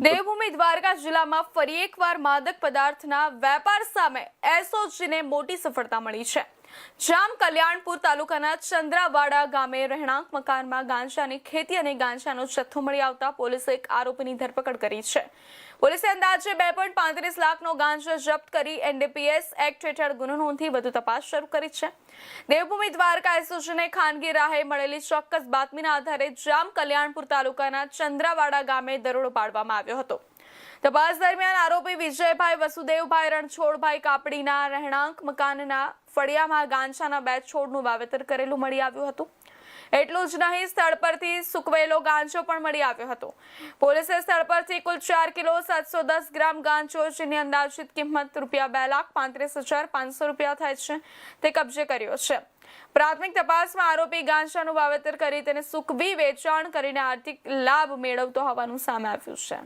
દેવભૂમિ દ્વારકા જિલ્લામાં ફરી એકવાર માદક પદાર્થના વેપાર સામે એસઓજીને મોટી સફળતા મળી છે। જામ કલ્યાણપુર તાલુકાના ચંદ્રાવાડા ગામે રહેણાંક મકાનમાં ગાંજાની ખેતી અને ગાંજાનો જથ્થો મળી આવતા પોલીસે એક આરોપીની ધરપકડ કરી છે। પોલીસે અંદાજે 2.35 લાખનો ગાંજો જપ્ત કરી એનડીપીએસ એક્ટ હેઠળ ગુનો નોંધી વધુ તપાસ શરૂ કરી છે। દેવભૂમિ દ્વારકા એસઓજીને ખાનગી રાહે મળેલી ચોક્કસ બાતમીના આધારે જામ કલ્યાણપુર તાલુકાના ચંદ્રાવાડા ગામે દરોડો પાડવામાં આવ્યો હતો। તપાસ દરમિયાન આરોપી વિજયભાઈ વસુદેવભાઈ રણછોડભાઈ કાપડીના રહેણાંક મકાનના ફળિયામાં ગાંજાના 2 છોડનું વાવેતર કરેલું મળી આવ્યું હતું। એટલું જ નહીં, સ્થળ પરથી સૂકવેલો ગાંજો પણ મળી આવ્યો હતો। પોલીસે સ્થળ પરથી કુલ 4 કિલો 710 ગ્રામ ગાંજો, જેની અંદાજિત કિંમત ₹2,35,500 થાય છે, તે કબજે કર્યો છે। પ્રાથમિક તપાસમાં આરોપી ગાંજાનું વાવેતર કરી તેને સૂકવી વેચાણ કરીને આર્થિક લાભ મેળવતો હોવાનું સામે આવ્યું છે।